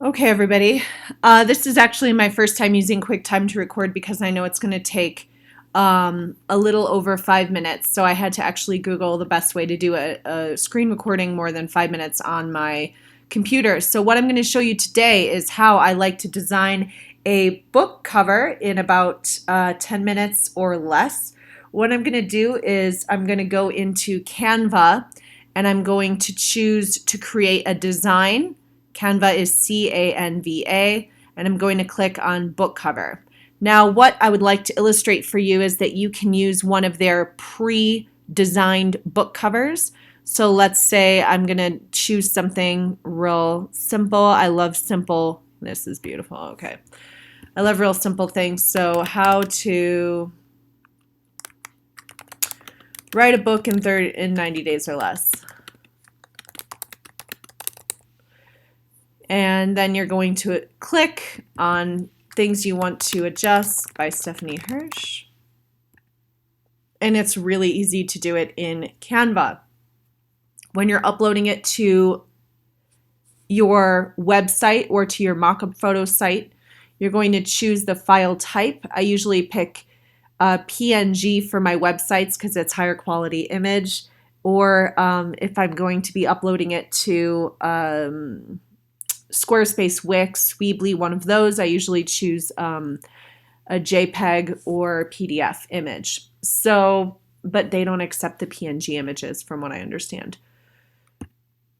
Okay, everybody. This is actually my first time using QuickTime to record because I know it's going to take a little over 5 minutes. So I had to actually Google the best way to do a screen recording more than 5 minutes on my computer. So what I'm going to show you today is how I like to design a book cover in about 10 minutes or less. What I'm going to do is I'm going to go into Canva and I'm going to choose to create a design. Canva is Canva, and I'm going to click on book cover. Now, what I would like to illustrate for you is that you can use one of their pre-designed book covers. So let's say I'm going to choose something real simple. I love simple. This is beautiful. Okay. I love real simple things. So how to write a book in 90 days or less. And then you're going to click on things you want to adjust by Stephanie Hirsch. And it's really easy to do it in Canva. When you're uploading it to your website or to your mockup photo site, you're going to choose the file type. I usually pick PNG for my websites because it's higher quality image. Or if I'm going to be uploading it to Squarespace, Wix, Weebly, one of those, I usually choose a JPEG or PDF image. So, but they don't accept the PNG images from what I understand.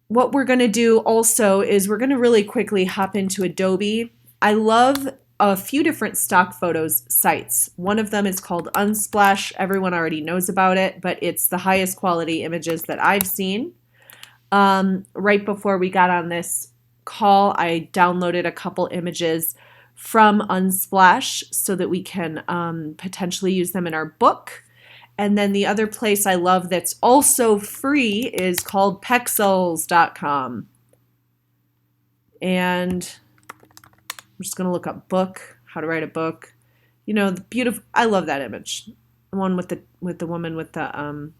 What we're going to do also is we're going to really quickly hop into Adobe. I love a few different stock photos sites. One of them is called Unsplash. Everyone already knows about it, but it's the highest quality images that I've seen. Right before we got on this call, I downloaded a couple images from Unsplash so that we can potentially use them in our book. And then the other place I love that's also free is called Pexels.com. And I'm just going to look up book, how to write a book. You know, the beautiful, I love that image. The one with the woman with the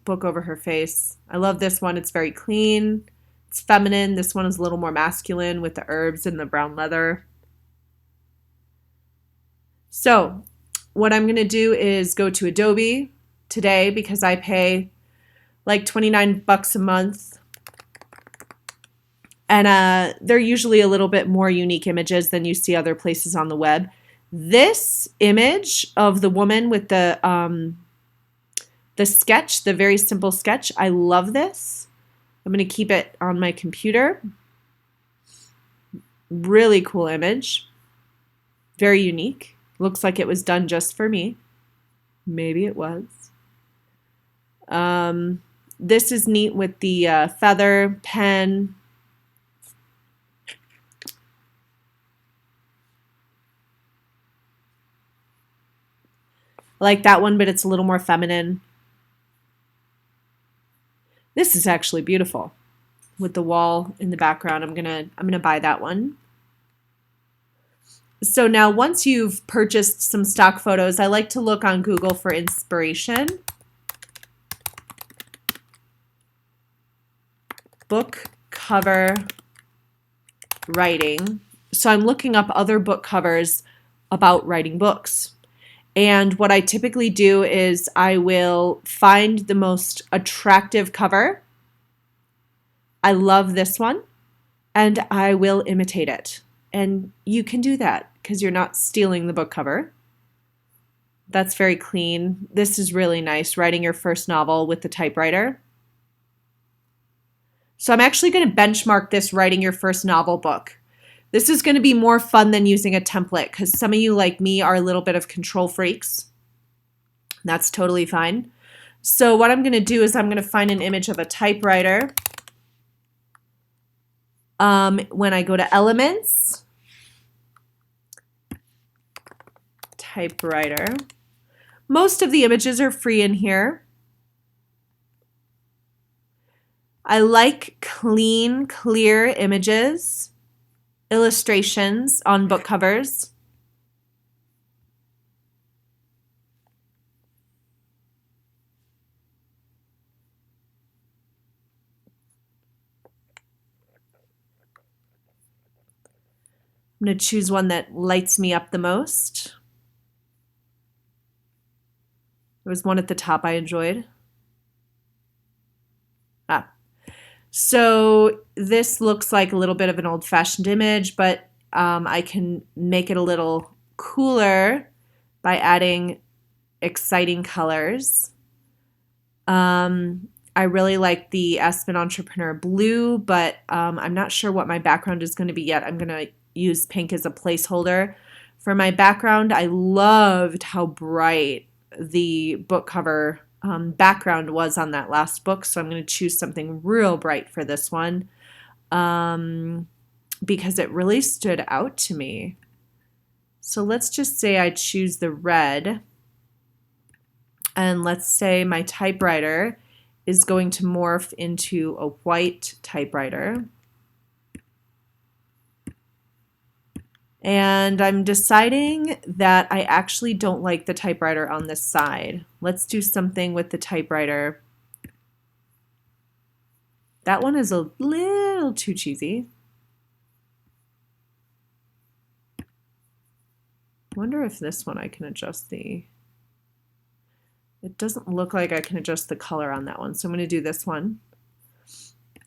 book over her face. I love this one. It's very clean. It's feminine. This one is a little more masculine with the herbs and the brown leather. So what I'm going to do is go to Adobe today because I pay like 29 bucks a month. And they're usually a little bit more unique images than you see other places on the web. This image of the woman with the sketch, the very simple sketch, I love this. I'm going to keep it on my computer. Really cool image. Very unique. Looks like it was done just for me. Maybe it was. This is neat with the feather, pen. I like that one, but it's a little more feminine. This is actually beautiful with the wall in the background. I'm gonna buy that one. So now once you've purchased some stock photos, I like to look on Google for inspiration. Book cover writing. So I'm looking up other book covers about writing books. And what I typically do is I will find the most attractive cover. I love this one, and I will imitate it. And you can do that because you're not stealing the book cover. That's very clean. This is really nice, writing your first novel with the typewriter. So I'm actually going to benchmark this writing your first novel book. This is going to be more fun than using a template because some of you like me are a little bit of control freaks. That's totally fine. So what I'm going to do is I'm going to find an image of a typewriter. When I go to Elements, typewriter, most of the images are free in here. I like clean, clear images, illustrations on book covers. I'm going to choose one that lights me up the most. There was one at the top I enjoyed. So this looks like a little bit of an old-fashioned image, but I can make it a little cooler by adding exciting colors. I really like the Aspen Entrepreneur blue, but I'm not sure what my background is going to be yet. I'm going to use pink as a placeholder. For my background, I loved how bright the book cover background was on that last book, so I'm going to choose something real bright for this one because it really stood out to me. So let's just say I choose the red, and let's say my typewriter is going to morph into a white typewriter. And I'm deciding that I actually don't like the typewriter on this side. Let's do something with the typewriter. That one is a little too cheesy. I wonder if this one I can adjust the... It doesn't look like I can adjust the color on that one, so I'm going to do this one.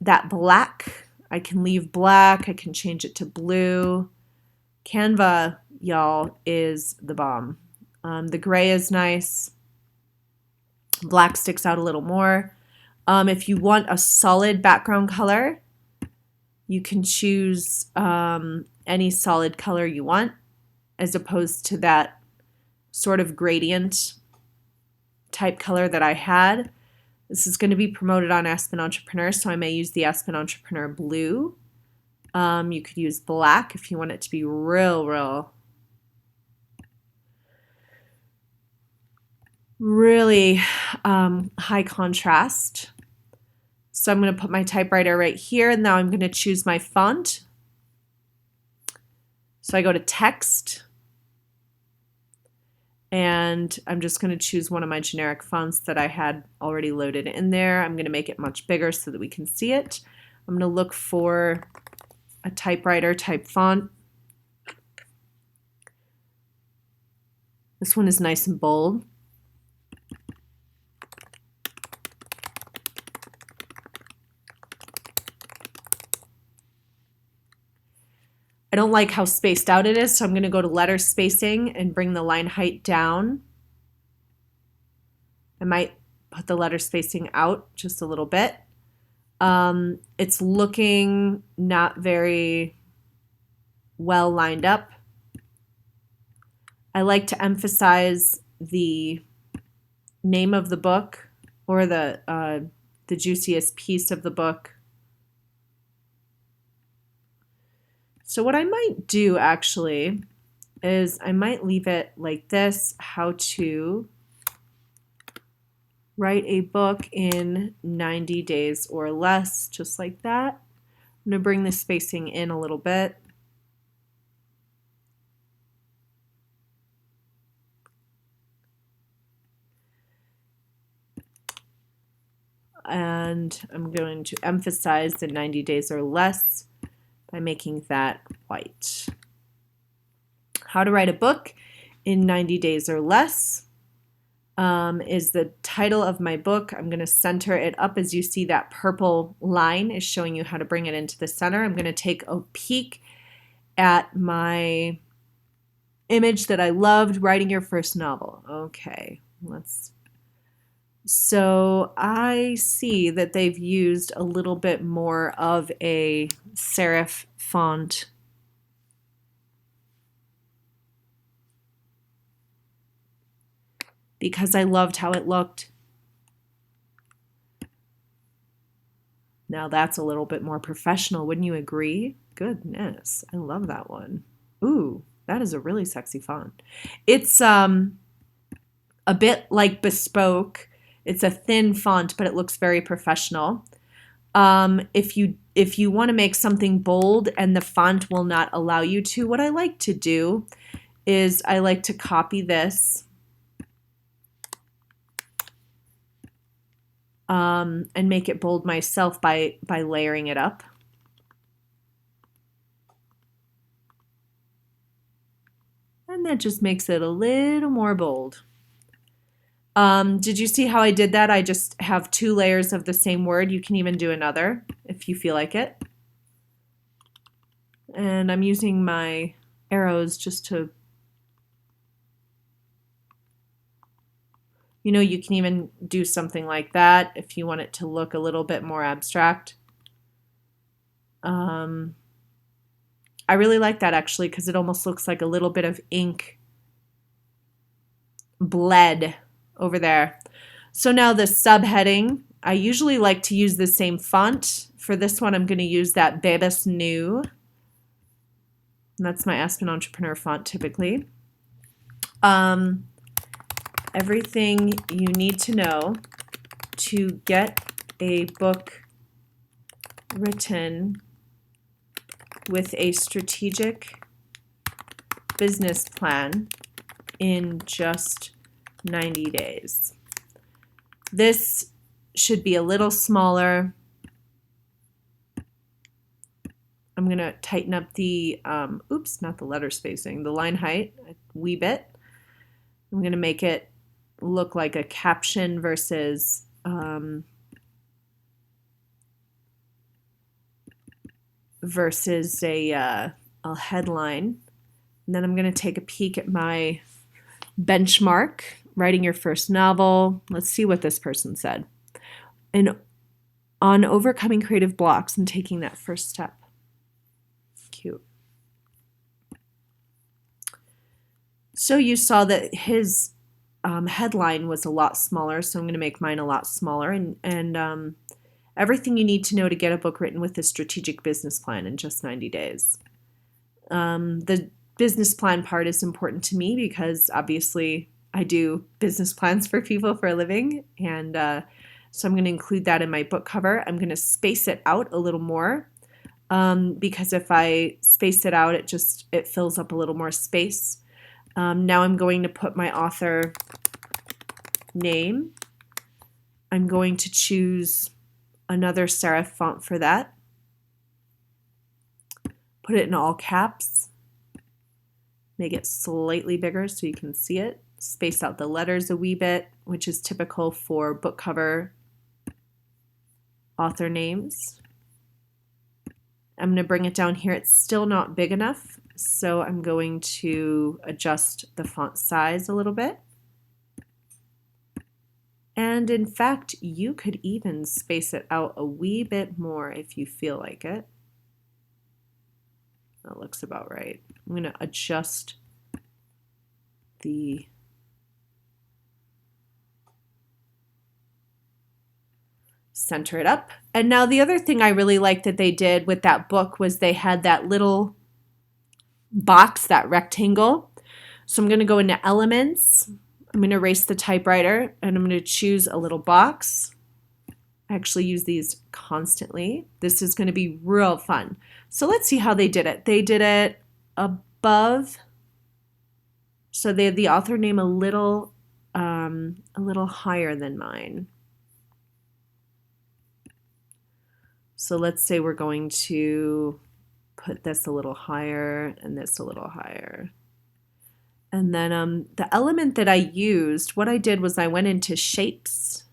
That black, I can leave black, I can change it to blue. Canva, y'all, is the bomb. The gray is nice. Black sticks out a little more. If you want a solid background color, you can choose any solid color you want, as opposed to that sort of gradient type color that I had. This is going to be promoted on Aspen Entrepreneur, so I may use the Aspen Entrepreneur blue. You could use black if you want it to be really high contrast. So I'm going to put my typewriter right here, and now I'm going to choose my font. So I go to text, and I'm just going to choose one of my generic fonts that I had already loaded in there. I'm going to make it much bigger so that we can see it. I'm going to look for a typewriter type font. This one is nice and bold. I don't like how spaced out it is, so I'm going to go to letter spacing and bring the line height down. I might put the letter spacing out just a little bit. It's looking not very well lined up. I like to emphasize the name of the book or the juiciest piece of the book. So what I might do actually is I might leave it like this: how to write a book in 90 days or less, just like that. I'm going to bring the spacing in a little bit. And I'm going to emphasize the 90 days or less by making that white. How to write a book in 90 days or less is the title of my book. I'm going to center it up. As you see, that purple line is showing you how to bring it into the center. I'm going to take a peek at my image that I loved, writing your first novel. Okay, so I see that they've used a little bit more of a serif font. Because I loved how it looked. Now that's a little bit more professional, wouldn't you agree? Goodness, I love that one. Ooh, that is a really sexy font. It's a bit like Bespoke. It's a thin font, but it looks very professional. If you want to make something bold and the font will not allow you to, what I like to do is I like to copy this and make it bold myself by layering it up. And that just makes it a little more bold. Did you see how I did that? I just have 2 layers of the same word. You can even do another if you feel like it. And I'm using my arrows just to, you can even do something like that if you want it to look a little bit more abstract. I really like that actually because it almost looks like a little bit of ink bled over there. So now the subheading, I usually like to use the same font. For this one, I'm going to use that Bebas New. And that's my Aspen Entrepreneur font typically. Everything you need to know to get a book written with a strategic business plan in just 90 days. This should be a little smaller. I'm going to tighten up the, not the letter spacing, the line height a wee bit. I'm going to make it look like a caption versus a headline. And then I'm going to take a peek at my benchmark, writing your first novel. Let's see what this person said. And on overcoming creative blocks and taking that first step. Cute. So you saw that his headline was a lot smaller, so I'm going to make mine a lot smaller. And everything you need to know to get a book written with a strategic business plan in just 90 days. The business plan part is important to me because obviously I do business plans for people for a living, and so I'm going to include that in my book cover. I'm going to space it out a little more because if I space it out, it fills up a little more space. Now I'm going to put my author name. I'm going to choose another serif font for that. Put it in all caps. Make it slightly bigger so you can see it. Space out the letters a wee bit, which is typical for book cover author names. I'm going to bring it down here. It's still not big enough, so I'm going to adjust the font size a little bit. And in fact, you could even space it out a wee bit more if you feel like it. That looks about right. I'm going to adjust the center it up. And now the other thing I really liked that they did with that book was they had that little box, that rectangle. So I'm going to go into Elements. I'm going to erase the typewriter and I'm going to choose a little box. I actually use these constantly. This is going to be real fun. So let's see how they did it. They did it above. So they had the author name a little higher than mine. So let's say we're going to put this a little higher and this a little higher. And then the element that I used, what I did was I went into shapes.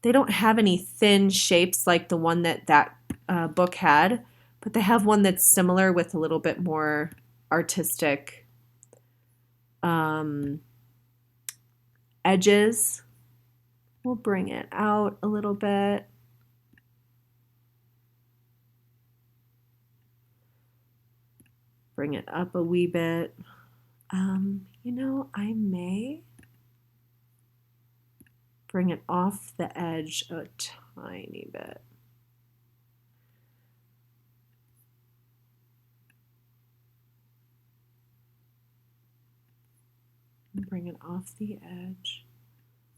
They don't have any thin shapes like the one that book had, but they have one that's similar with a little bit more artistic edges. We'll bring it out a little bit. Bring it up a wee bit. I may bring it off the edge a tiny bit. Bring it off the edge.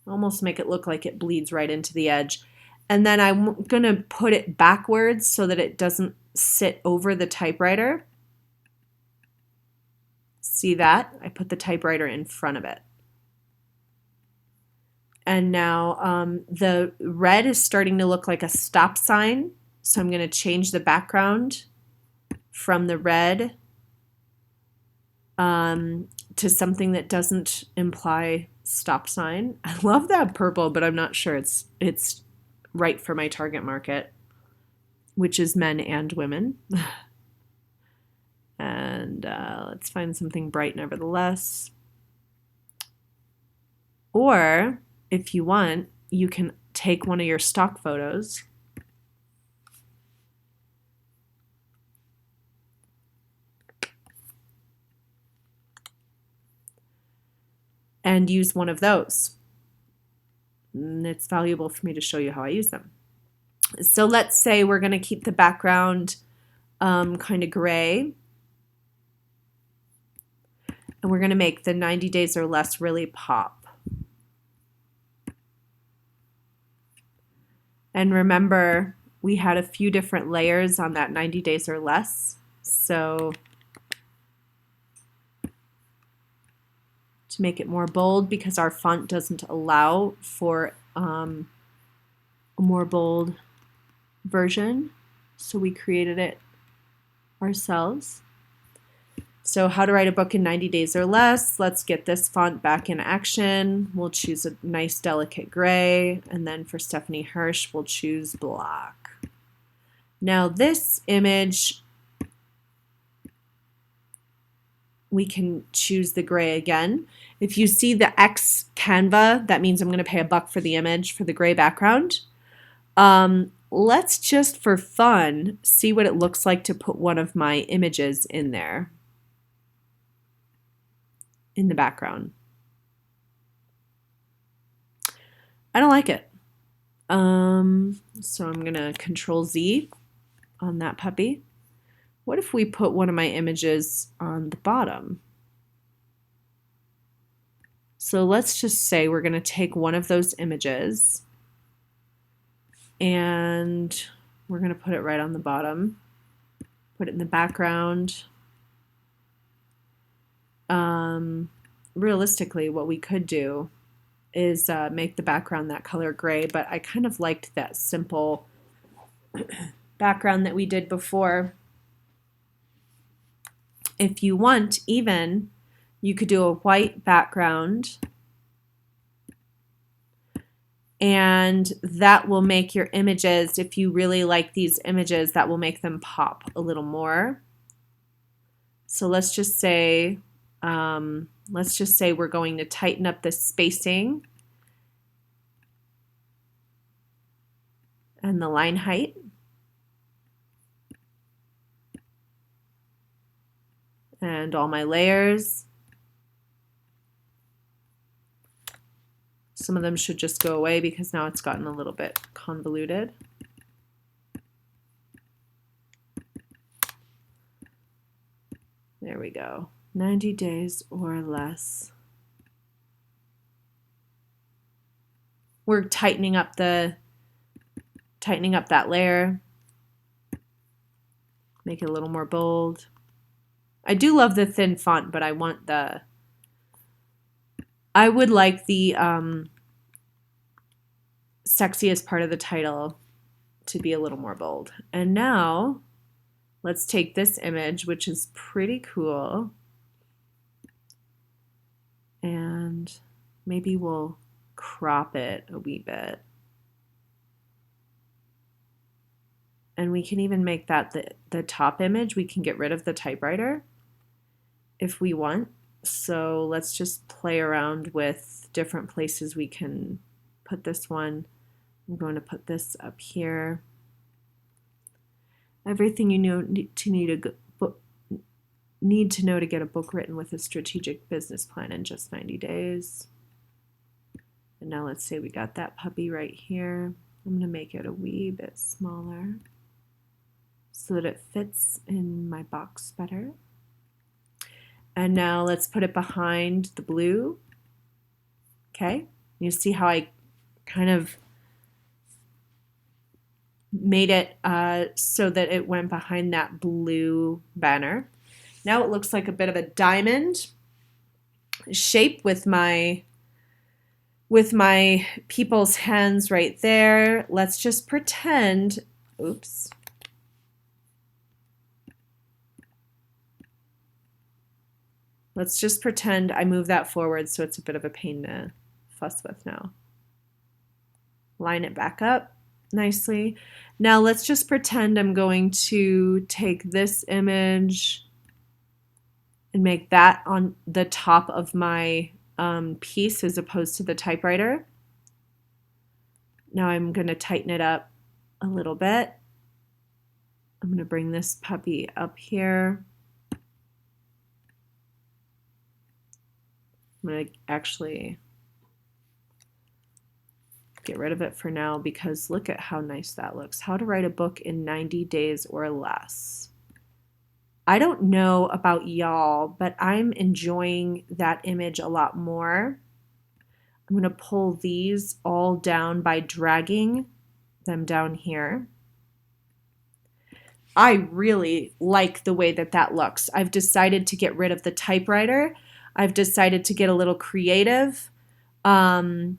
Almost make it look like it bleeds right into the edge. And then I'm going to put it backwards so that it doesn't sit over the typewriter. See that? I put the typewriter in front of it. And now the red is starting to look like a stop sign. So I'm going to change the background from the red to something that doesn't imply stop sign. I love that purple, but I'm not sure it's right for my target market, which is men and women. And let's find something bright nevertheless. Or if you want, you can take one of your stock photos and use one of those. And it's valuable for me to show you how I use them. So let's say we're going to keep the background kind of gray. And we're going to make the 90 days or less really pop. And remember, we had a few different layers on that 90 days or less. So to make it more bold, because our font doesn't allow for a more bold version, so we created it ourselves. So how to write a book in 90 days or less. Let's get this font back in action. We'll choose a nice delicate gray, and then for Stephanie Hirsch, we'll choose black. Now this image, we can choose the gray again. If you see the X Canva, that means I'm going to pay $1 for the image for the gray background. Let's just for fun see what it looks like to put one of my images in there in the background. I don't like it. So I'm going to Control Z on that puppy. What if we put one of my images on the bottom? So let's just say we're going to take one of those images and we're going to put it right on the bottom, put it in the background. Realistically, what we could do is make the background that color gray, but I kind of liked that simple background that we did before. If you want, even, you could do a white background, and that will make your images, if you really like these images, that will make them pop a little more. So let's just say we're going to tighten up the spacing and the line height. And all my layers. Some of them should just go away because now it's gotten a little bit convoluted. There we go. 90 days or less. We're tightening up that layer. Make it a little more bold. I do love the thin font, but I would like the sexiest part of the title to be a little more bold. And now let's take this image, which is pretty cool, and maybe we'll crop it a wee bit. And we can even make that the top image. We can get rid of the typewriter if we want. So let's just play around with different places we can put this one. I'm going to put this up here. Everything you need to know to get a book written with a strategic business plan in just 90 days. And now let's say we got that puppy right here. I'm going to make it a wee bit smaller so that it fits in my box better. And now let's put it behind the blue. Okay, you see how I kind of made it so that it went behind that blue banner. Now it looks like a bit of a diamond shape with my people's hands right there. Let's just pretend, oops. Let's just pretend I move that forward so it's a bit of a pain to fuss with now. Line it back up nicely. Now let's just pretend I'm going to take this image and make that on the top of my piece as opposed to the typewriter. Now I'm going to tighten it up a little bit. I'm going to bring this puppy up here. I'm going to actually get rid of it for now because look at how nice that looks. How to write a book in 90 days or less. I don't know about y'all, but I'm enjoying that image a lot more. I'm going to pull these all down by dragging them down here. I really like the way that that looks. I've decided to get rid of the typewriter. I've decided to get a little creative. And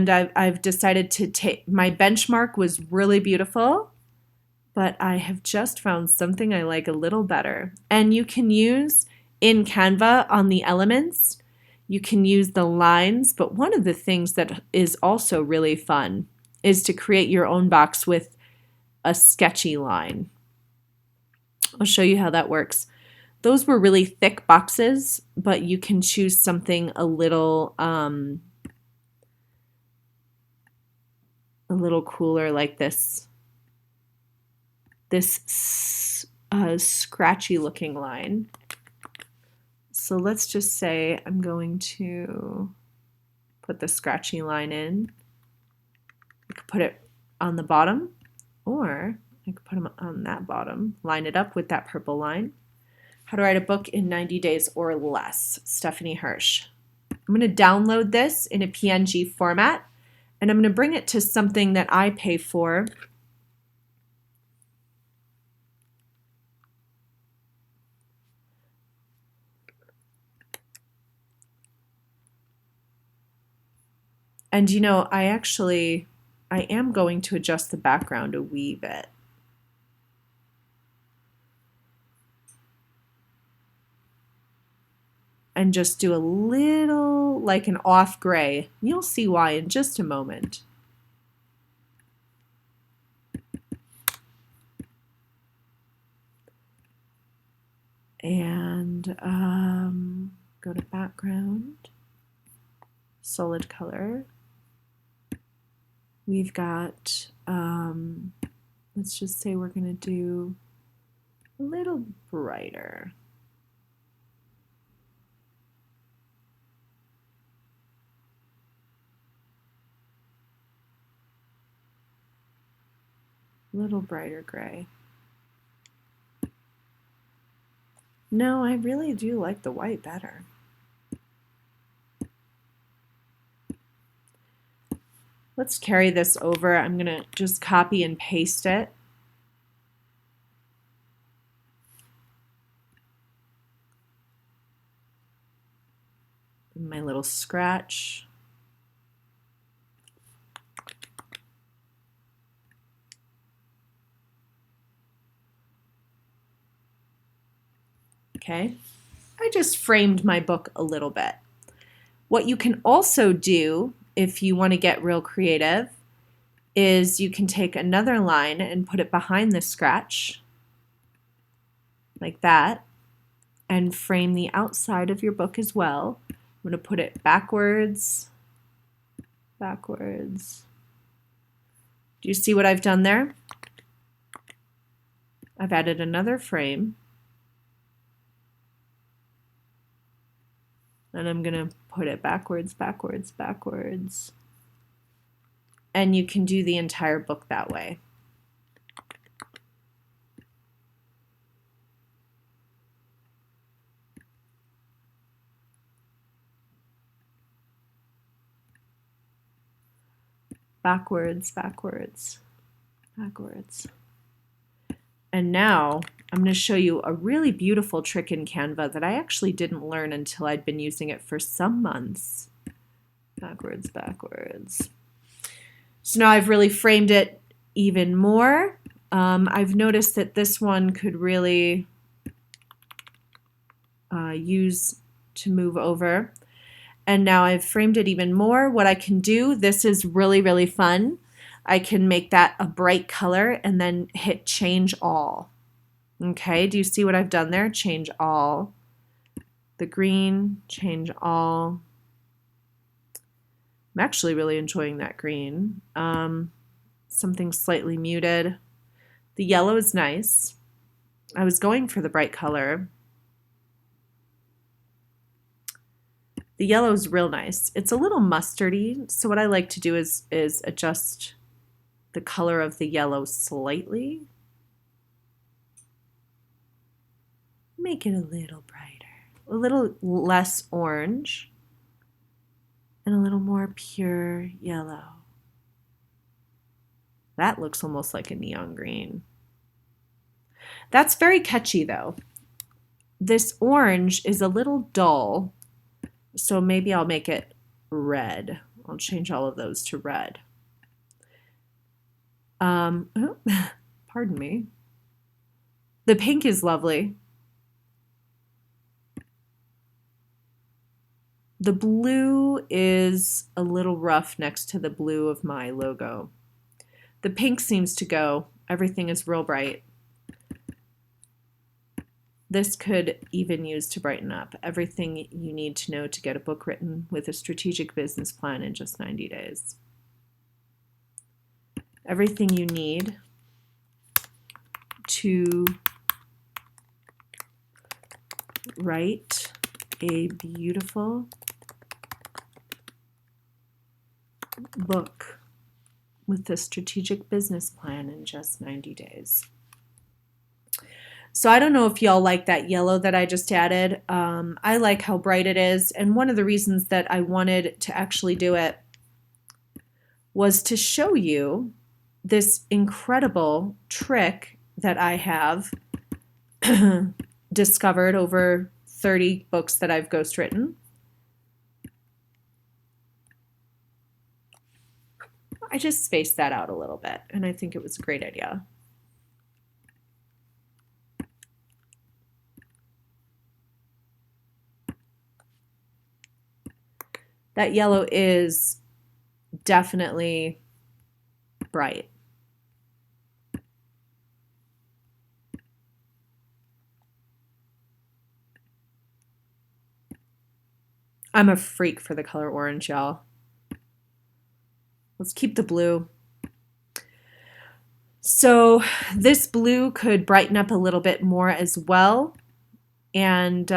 I've decided to take, my benchmark was really beautiful, but I have just found something I like a little better. And you can use in Canva on the elements, you can use the lines, but one of the things that is also really fun is to create your own box with a sketchy line. I'll show you how that works. Those were really thick boxes, but you can choose something a little cooler like this scratchy looking line. So let's just say I'm going to put the scratchy line in. I could put it on the bottom, or I could put them on that bottom, line it up with that purple line. How to write a book in 90 days or less, Stephanie Hirsch. I'm going to download this in a PNG format, and I'm going to bring it to something that I pay for. And you know, I am going to adjust the background a wee bit. And just do a little, like an off gray. You'll see why in just a moment. And go to background, solid color. We've got, let's just say we're going to do a little brighter. Little brighter gray. No, I really do like the white better. Let's carry this over. I'm going to just copy and paste it. My little scratch. Okay, I just framed my book a little bit. What you can also do if you want to get real creative is you can take another line and put it behind the scratch like that and frame the outside of your book as well. I'm going to put it backwards, backwards. Do you see what I've done there? I've added another frame. And I'm going to put it backwards, backwards, backwards. And you can do the entire book that way. Backwards, backwards, backwards. And now I'm going to show you a really beautiful trick in Canva that I actually didn't learn until I'd been using it for some months. Backwards, backwards. So now I've really framed it even more. I've noticed that this one could really use to move over. And now I've framed it even more. What I can do, this is really, really fun. I can make that a bright color and then hit change all. Okay, do you see what I've done there? Change all. The green, change all. I'm actually really enjoying that green. Something slightly muted. The yellow is nice. I was going for the bright color. The yellow is real nice. It's a little mustardy, so what I like to do is adjust the color of the yellow slightly. Make it a little brighter, a little less orange, and a little more pure yellow. That looks almost like a neon green. That's very catchy though. This orange is a little dull, so maybe I'll make it red. I'll change all of those to red. Oh, pardon me. The pink is lovely. The blue is a little rough next to the blue of my logo. The pink seems to go. Everything is real bright. This could even use to brighten up. Everything you need to know to get a book written with a strategic business plan in just 90 days. Everything you need to write a beautiful book with a strategic business plan in just 90 days. So I don't know if y'all like that yellow that I just added. I like how bright it is, and one of the reasons that I wanted to actually do it was to show you this incredible trick that I have discovered over 30 books that I've ghostwritten. I just spaced that out a little bit, and I think it was a great idea. That yellow is definitely bright. I'm a freak for the color orange, y'all. Let's keep the blue. So this blue could brighten up a little bit more as well. And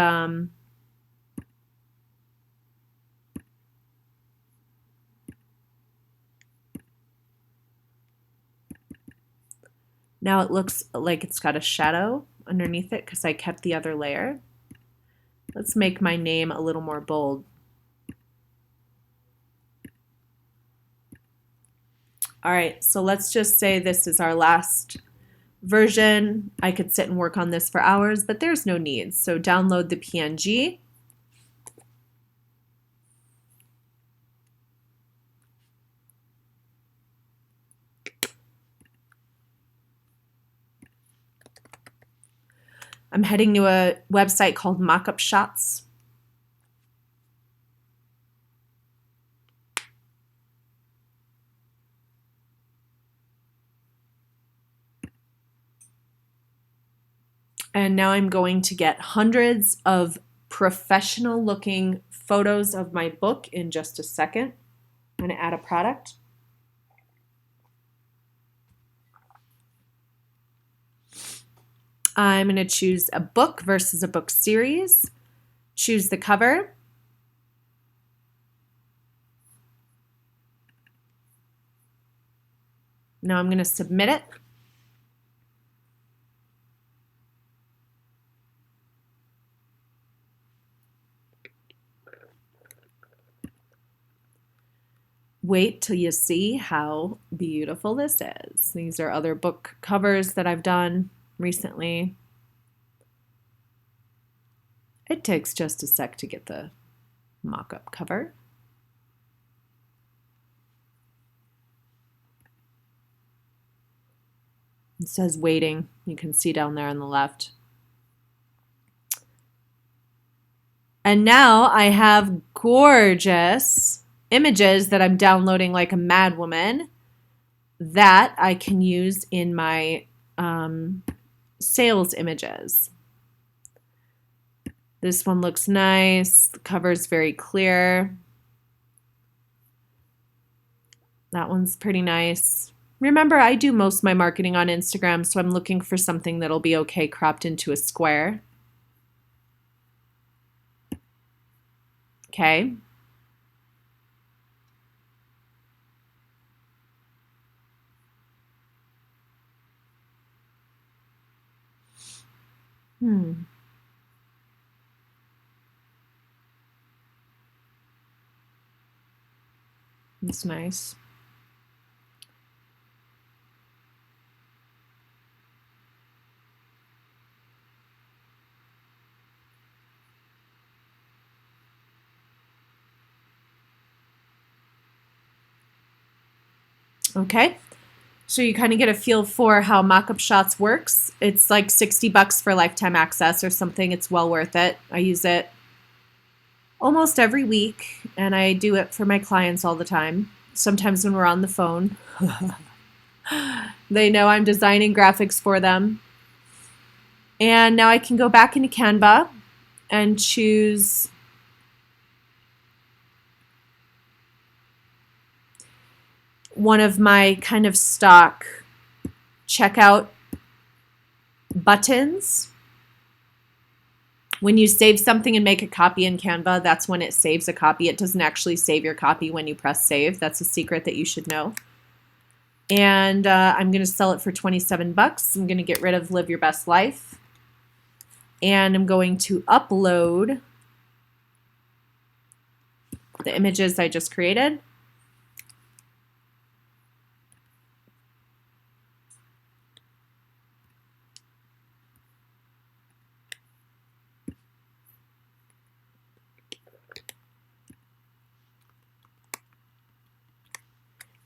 now it looks like it's got a shadow underneath it because I kept the other layer. Let's make my name a little more bold. All right, so let's just say this is our last version. I could sit and work on this for hours, but there's no need. So download the PNG. I'm heading to a website called Mockup Shots. And now I'm going to get hundreds of professional looking photos of my book in just a second. I'm going to add a product. I'm going to choose a book versus a book series. Choose the cover. Now I'm going to submit it. Wait till you see how beautiful this is. These are other book covers that I've done recently. It takes just a sec to get the mock-up cover. It says waiting. You can see down there on the left. And now I have gorgeous images that I'm downloading like a madwoman that I can use in my sales images. This one looks nice. The cover's very clear. That one's pretty nice. Remember, I do most of my marketing on Instagram, so I'm looking for something that'll be okay cropped into a square. Okay. That's nice. Okay. So you kind of get a feel for how Mockup Shots works. It's like $60 for lifetime access or something. It's well worth it. I use it almost every week, and I do it for my clients all the time. Sometimes when we're on the phone, they know I'm designing graphics for them. And now I can go back into Canva and choose one of my kind of stock checkout buttons. When you save something and make a copy in Canva, that's when it saves a copy. It doesn't actually save your copy when you press save. That's a secret that you should know. And I'm going to sell it for $27. I'm going to get rid of Live Your Best Life. And I'm going to upload the images I just created.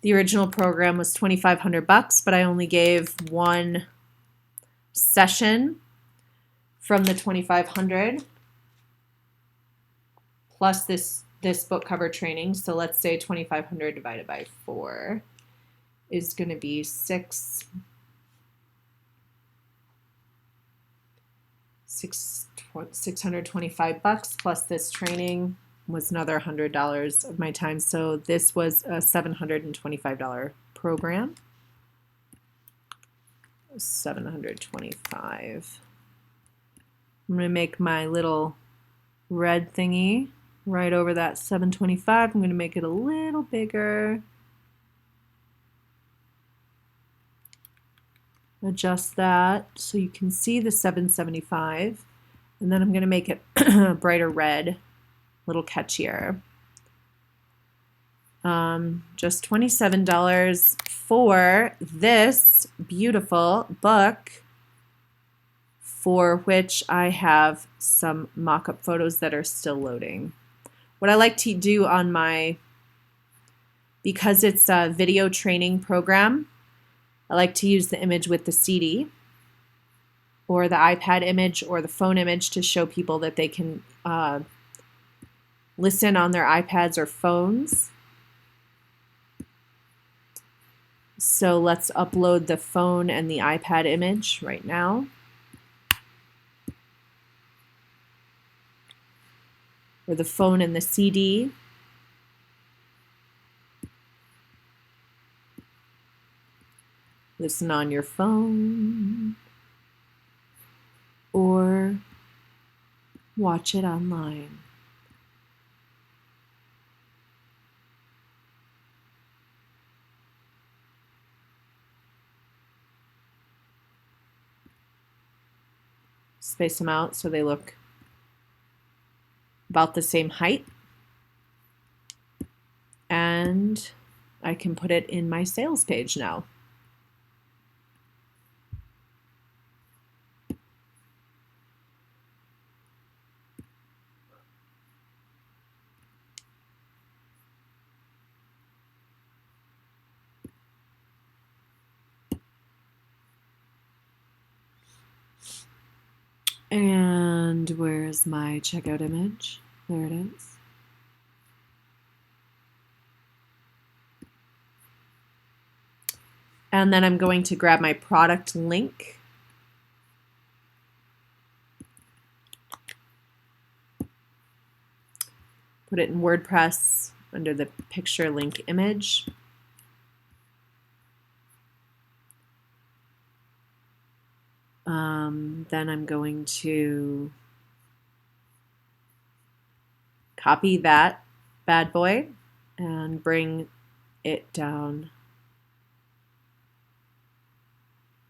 The original program was $2,500, but I only gave one session from the $2,500 plus this book cover training. So let's say 2,500 divided by 4 is going to be $625 plus this training was another $100 of my time. So this was a $725 program. 725. I'm going to make my little red thingy right over that 725. I'm going to make it a little bigger. Adjust that so you can see the 775. And then I'm going to make it brighter red, a little catchier. Just $27 for this beautiful book, for which I have some mock-up photos that are still loading. What I like to do on my, because it's a video training program, I like to use the image with the CD or the iPad image or the phone image to show people that they can listen on their iPads or phones. So let's upload the phone and the iPad image right now. Or the phone and the CD. Listen on your phone. Or watch it online. Space them out so they look about the same height. And I can put it in my sales page now. And where's my checkout image? There it is. And then I'm going to grab my product link. Put it in WordPress under the picture link image. Then I'm going to copy that bad boy and bring it down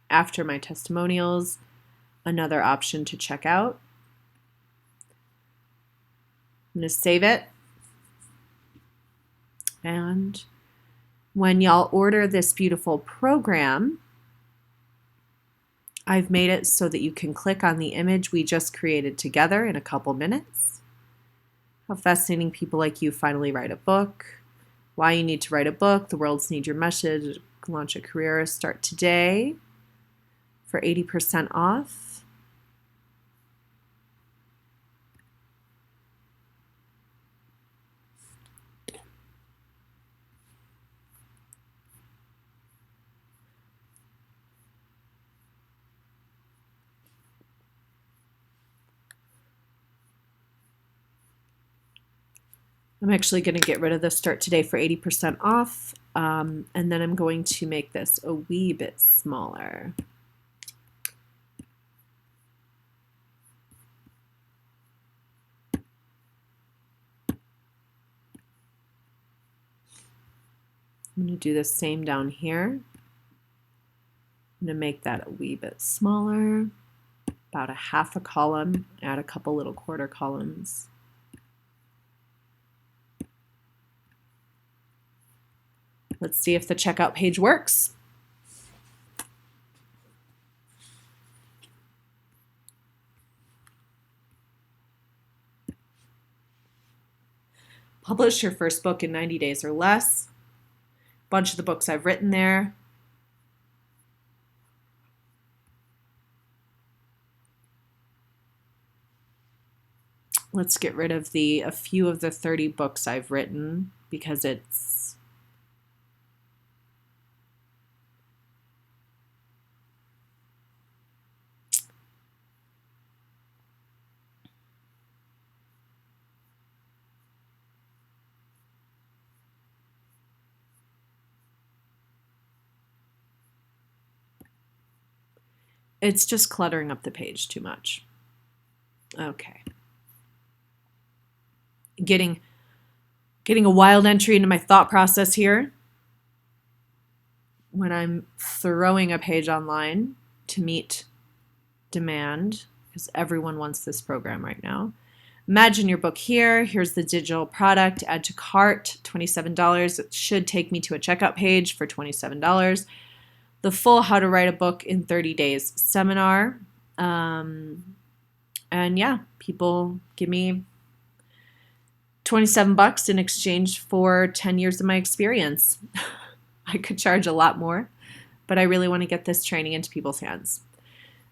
after my testimonials, another option to check out. I'm going to save it. And when y'all order this beautiful program, I've made it so that you can click on the image we just created together in a couple minutes. How fascinating people like you finally write a book. Why you need to write a book. The world's need your message. Launch a career. Start today for 80% off. I'm actually going to get rid of the start today for 80% off, and then I'm going to make this a wee bit smaller. I'm going to do the same down here. I'm going to make that a wee bit smaller, about a half a column, add a couple little quarter columns. Let's see if the checkout page works. Publish your first book in 90 days or less. A bunch of the books I've written there. Let's get rid of a few of the 30 books I've written because it's just cluttering up the page too much. Okay. Getting a wild entry into my thought process here. When I'm throwing a page online to meet demand, because everyone wants this program right now. Imagine your book here. Here's the digital product. Add to cart, $27. It should take me to a checkout page for $27. The full How to Write a Book in 30 Days seminar. And yeah, people give me $27 in exchange for 10 years of my experience. I could charge a lot more, but I really want to get this training into people's hands.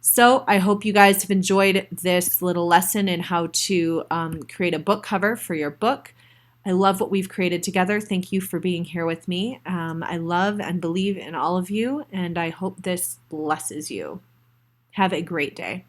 So I hope you guys have enjoyed this little lesson in how to create a book cover for your book. I love what we've created together. Thank you for being here with me. I love and believe in all of you, and I hope this blesses you. Have a great day.